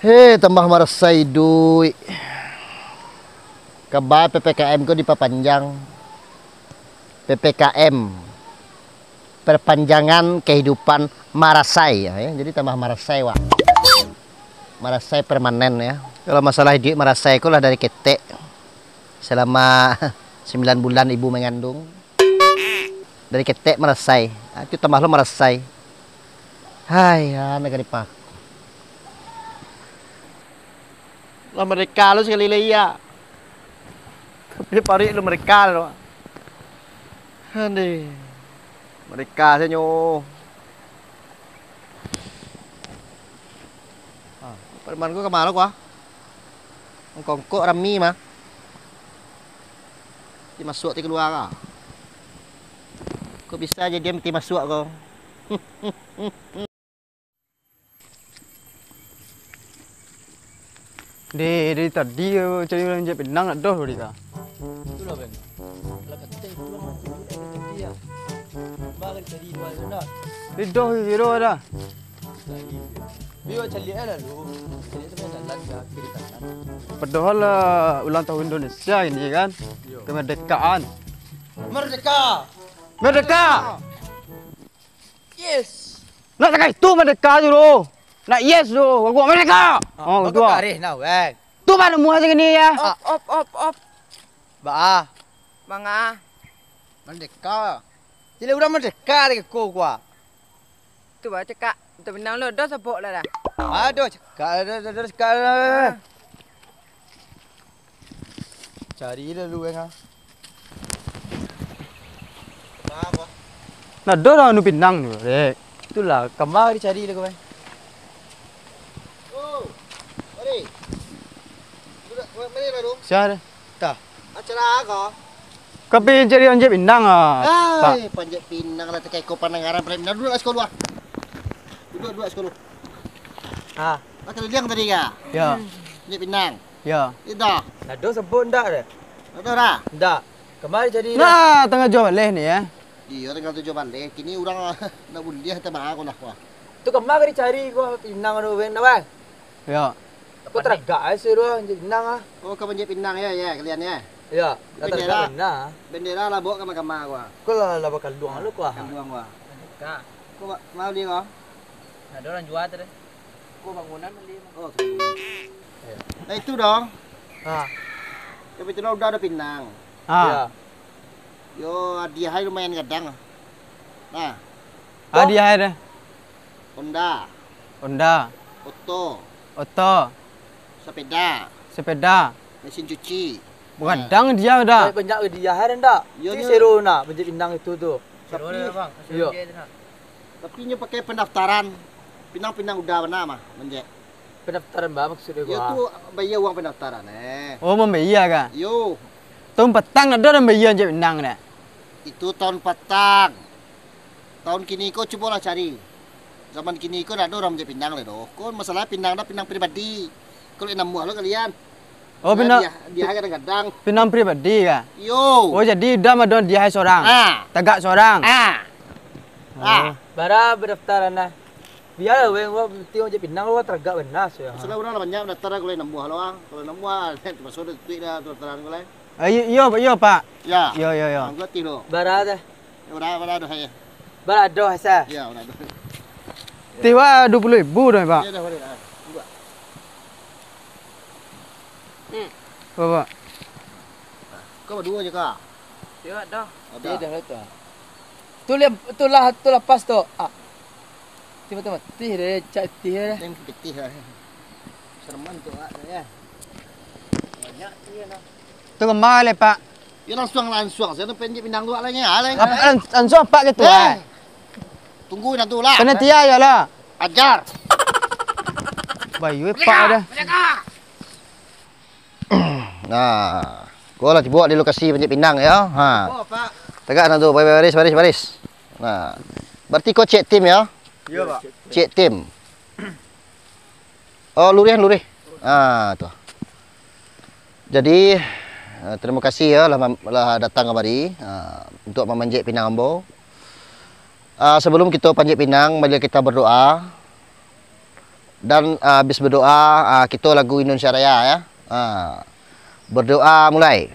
Hei, tambah meresai duit. Kabar PPKM ku diperpanjang. PPKM, perpanjangan kehidupan marasai ya. Jadi tambah marasai, Wak. Marasai permanen ya. Kalau masalah duit marasai ku lah dari ketek. Selama 9 bulan ibu mengandung. Dari ketek marasai. Itu tambah lo marasai. Hai, ya negara pak. Lah mereka lo sekali ya. Tapi pari lo mereka lo. Ande. Mereka senyo. Perman gua kemana gua? Kongkok rami mah. Dia masuk dia keluar ah. Kok bisa aja dia mesti masuk kau? Dari tadi cari orang je Penang nak doh dia. Itulah bang. Lah kata itu lah macam tadi ya. Bagai tadi dua sana. Di doh hero ada. Biar cari lah lu. Jadi tu macam lat ya kiri kanan. Padahal ulang tahun Indonesia ini kan. Kemerdekaan. Merdeka. Merdeka. Yes. Nak cakap itu merdeka dulu. Nak yes dulu. Gua merdeka. Oh, tu. Karih now bang. Tu mana muat segini ya? Op. Ba. Manga. Merdeka. Jadi udah merdeka lagi kau gua. Tu ba cakap tu benang lo dah sebok lah dah. Aduh, cakap. Cari lah lu bang. Nak doh dah nu Penang tu. Dek. Itulah kemari cari lah kau bang. Oh, mari. Mari baru. Siapa? Tah. Acara kau? Tapi cari orang je Penang ah. Hai, panjat pinang lah tekai kau panangaran Penang dulu lah sekolah. Duduk sekolah. Ah. Makan liang tadi ka? Ya. Panjat pinang. Ya. Ida. Nado sebut ndak dah? Ada dah. Ndak. Kemari jadi dah. Nah, tengah jual balik ni ya. Iya, tinggal 7 balik. Kini orang nak buliah tema aku nak wah. Tu kemari cari gua pinang anu bang, bang. Ya. Aku teragak sih lu jadi pinang ah. Oh, kau panjat pinang ya kalian ya. Ya, Bendera. benar. Bendera lah bawa ke mahkamah gua. Kau lah bakal luang lu kau. Buang gua. Kak, Kau mau dia kau? ada orang jual tu deh. Kau bangunan beli. Oh, nah itu dong. Ah, Tapi itu udah ada pinang. Ah. Yo, dia hai lumayan kadang. Nah, Dia ada. Honda, Honda, Auto, sepeda, mesin cuci. begadang dia ada. banyak ke dia hari ndak? Yo, Si yo. seru nak banyak pinang itu tu. Yo. Tapi nya pakai pendaftaran. Pinang-pinang udah mana mah, menjek. Pendaftaran bah maksudnya Yo gua. tu bayar uang pendaftaran Oh, membayar kan? Yo, Tahun petang ada orang bayar je Penang dah. itu tahun petang. Tahun kini kau cobalah cari. Zaman kini kau ada orang menjadi pinang le doh. Kau masalah pinang dah pinang pribadi. Kalau enam muah lo kalian. Oh, Nah, Penang, dia kadang-kadang. Penang pribadi kan? Yo. Oh, jadi dah madon dia seorang. Tegak seorang. Bara pendaftaran lah. Biar weng gua mesti orang jadi pinang gua teragak benar sih. Masalah orang banyak daftar kalau enam muah lo ah. Kalau enam muah cuma sudah tweet dah pendaftaran kau le. Iya, Pak. Ya. Yo. Gua tilo. Bara dah. Udah doh saya. Bara doh hasa. Ya, udah doh. Tiwa 20.000 dah, Pak. Ya dah boleh dah. Dua. Bapak. Kau berdua je kah? Tengok dah. Dia dah tu. Tu lepas tu. Ah. Tiba-tiba mati dia cak ti dia. Yang putih lah. Sereman tu ah ya. Banyak dia lah. Tu kemana Pak? Ya langsung. Saya tu pengen pinang dua lagi ya. Langsung Pak gitu eh. Tunggu nanti lah. Kena tia ya lah. Ajar. Bayu Pak dah. Nah, gua lah dibawa di lokasi Panjat Pinang ya. Ha. Oh, Pak. Tegak nah tu, baris. Nah. Berarti kau cek tim ya? Ya, Pak. Cek tim. Oh, lurih. Ah, tu. Jadi terima kasih ya lah datang kemari untuk memanjat Pinang Ambo. Sebelum kita panjat pinang, mari kita berdoa. Dan habis berdoa, kita lagu Indonesia Raya ya. Berdoa mulai.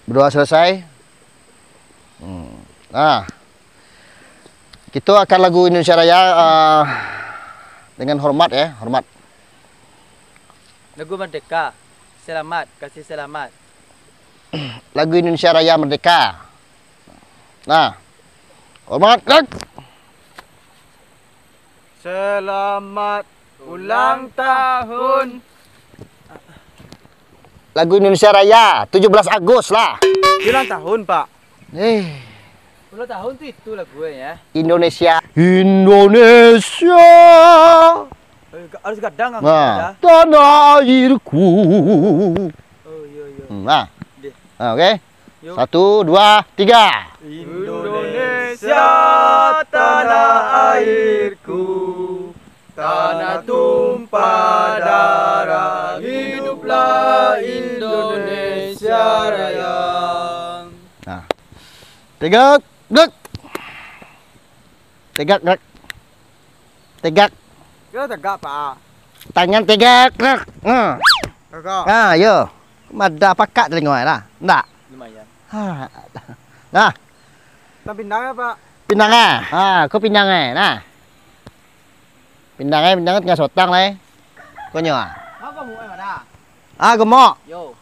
Berdoa selesai. Kita akan lagu Indonesia Raya dengan hormat ya, hormat. Lagu Merdeka. Selamat, kasih selamat. Lagu Indonesia Raya Merdeka. Nah, hormat. Selamat ulang tahun. Lagu Indonesia Raya 17 Agustus lah. Ulang tahun, Pak. Ulang tahun tuh itu lagu ya. Indonesia. Indonesia. Harus gadang Nah, tanah airku. Oh, iya. Nah, oke. 1, 2, 3. Indonesia tanah airku, tanah tumpah darah, hiduplah Indonesia Raya. Nah, tegak, gek. Tegak, gek. Tegak. Kita tegak, Pak. Tangan tegak, gek. Tegak. Yo. Mada pakat telinga lah. Enggak. Lumayan. Nah, Kita pindahnya, Pak. pinang kau pinang nah. Pinang tengah sotang lah. Kau nyawa. Apa mu mana? Gemuk. Yo.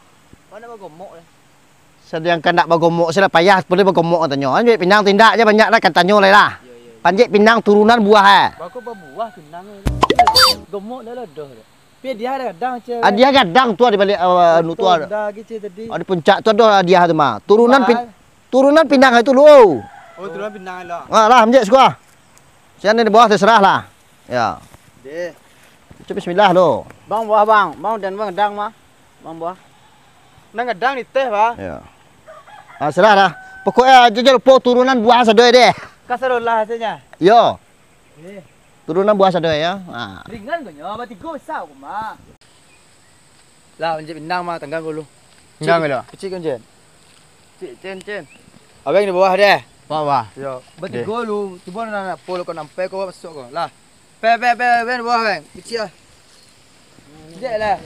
Kau nak gemuk le. Sedangkan nak bagomok sila payah boleh bagomok tanya. Anjir pinang tindak je banyak lah kan tanya lah. Panjat pinang turunan buah Baku berbuah pinang ni. Gemuk dah lah dah. Tapi dia ada gadang je. Dia gadang tu di balik anu tu ada. Dah gitu tadi. Di puncak tu ada dia tu mah. Turunan pinang itu lu. Oh, turunan pindahnya lah. Lah hamjat sekolah. Sian di bawah terserah lah. Ya. Deh. Cuba bismillah lo. Bang buah, Bang. Bang dan Bang gadang mah. Bang buah. Nang gadang ni teh, Pak. Ya. Serah lah. Pokoknya jajal po turunan buah sadoi deh. Kasarullah hasilnya. Yo. Turunan buah sadoi ya. Ringan kau nyawa, mati kau besar kau mah. Lah panjat pinang mah tanggang dulu. Enggak ngelo. Kecil kan Jen? Cen. Abang di bawah deh. Bawah. Yo. Berarti gol lu, cuba nak polo kau nampak kau masuk kau. Lah. Pe bawah bang. Kecil lah. Sekejap lah.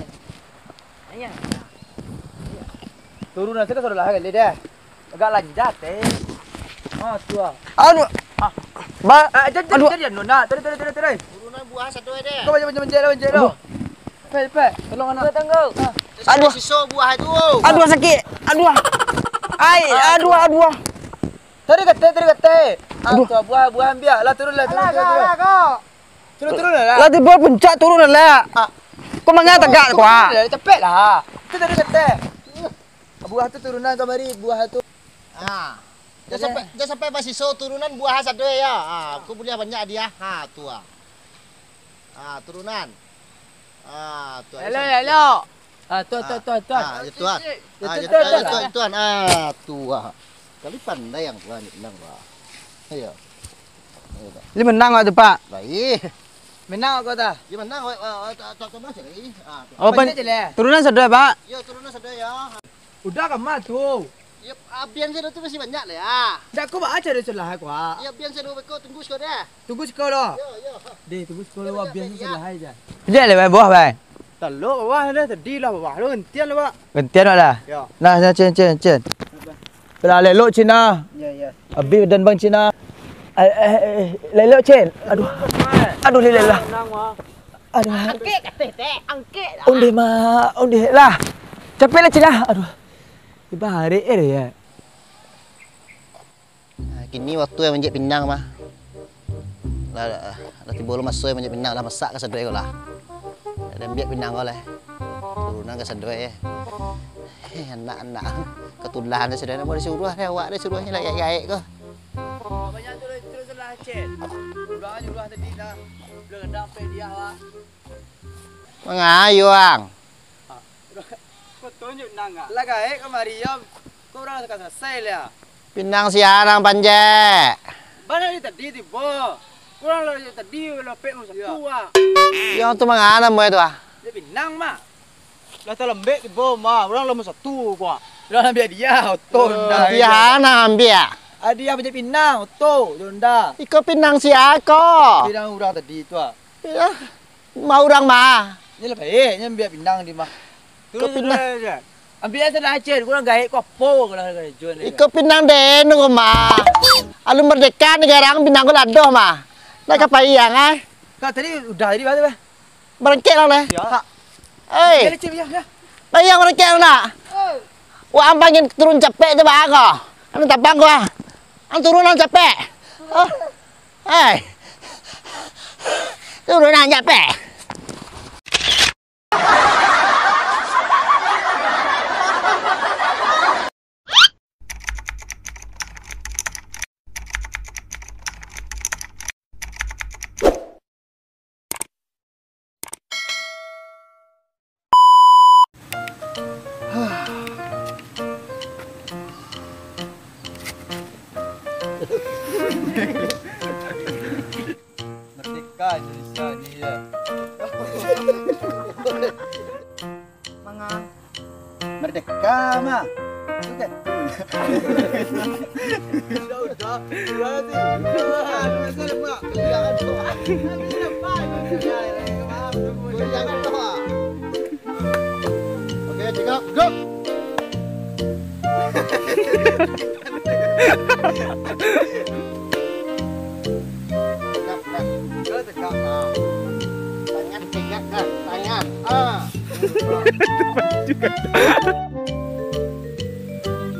Turun nanti kan sudah lah kali deh. Agak lanjut eh. Tu ah. Anu. Jadi nona. Terus. Turunan buah sadoi deh. Kau banjir lah. Pe. Tolong anak. Tangga. Aduh siso buah itu. Aduh sakit. Aduh. Aduh. Tadi kata. Aduh. Buah ambil. Lah turun lah. Turun lah. Lah di bawah puncak turun lah. Kau mangga tegak kau. Cepet lah. Itu tadi kata. Buah tu turunan kamari. Buah tu. Dia sampai pas siso turunan buah sadoi ya. Aku punya banyak dia. Tu turunan. Tu. Hello. Tuan. Tuan. Tuan. Kali pandai yang tuan ni bilang bah. Ayo. Ini menang waktu Pak. Baik. Menang kau dah. Dia menang tuan masih lagi. Oh, turunan sudah Pak. Yo turunan sadoi ya. Udah kamu tu. Ya biar saya tu masih banyak lah ya. Dah kau baca dari selah aku. Ya biar saya dulu tunggu sekali deh. Tunggu sekolah. Yo. Deh, tunggu sekolah biar selah aja. Dia le bawah bang. Telok bawah dah tadi lah bawah lu hentian lah Pak. Gantian lah. Ya. Nah, cen. Belah lelok Cina. Ya. Abi dan Bang Cina. Lelok cen. Aduh lelok lah. Aduh. Angkit kateh teh, angkit. Undi lah. Capek lah Cina. Aduh. Ibare ya. Kini waktu yang menjadi pinang mah. Lah tiba lu masuk yang menjadi pinang lah masak ke sadoi kau lah. Dan biar pinang kau lah. Turunan ke sadoi ya. Anak-anak ketulahan dia sudah boleh suruh dia awak dia suruhnya lah gaik kau. Banyak terus lah cen. Udah nyuruh tadi dah. Udah gendang pe dia awak. Mengayu ang. Kau tunjuk nang ah. Lah gaik kamari ya. Kau dah selesai lah. Pinang siarang panjang. Mana ni tadi tiba. Kurang lah tadi lah pe musa tua. Yang tu mengana mo itu ah. Dia pinang mah. Lah tak lembek tiba mah. Orang lama satu gua. Dah ambil dia. Ton dah. Dia hana ambil. Ada yang macam Pinang, tu, Donda. Iko Pinang siapa? Pinang orang tadi tu ah. Ya. Mau orang mah. Ni lah baik, ni ambil Pinang di mah. Iko Pinang. Ambil yang sana Aceh, kurang gaib kau apa kalau jual ni. Iko Pinang den ko mah. Alu merdeka negara ang Pinang ko lado mah. Nak apa yang ah? Kak tadi udah tadi apa? Merengket lah leh. Ya. Eh, Dia leceh ya. bayang merengket nak. Wah, am pengen turun capek tu bang ko. Anu tabang ko ah. Ang turunan capek. Oh. Eh. Turunan capek. Merdeka Indonesia ni ya. Mangang. Merdeka mah. Bukan. Udah. Masa lepas. Jangan doa. Jangan doa. Oke, cekap. Go. Tegak. Tangan tegak kan? Tangan. Tepat juga.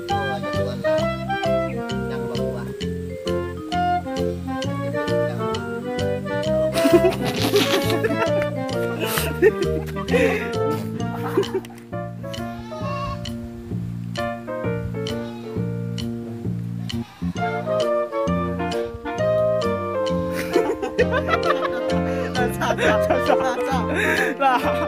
Oh, aja tuan lah. Yang bawa. Lah.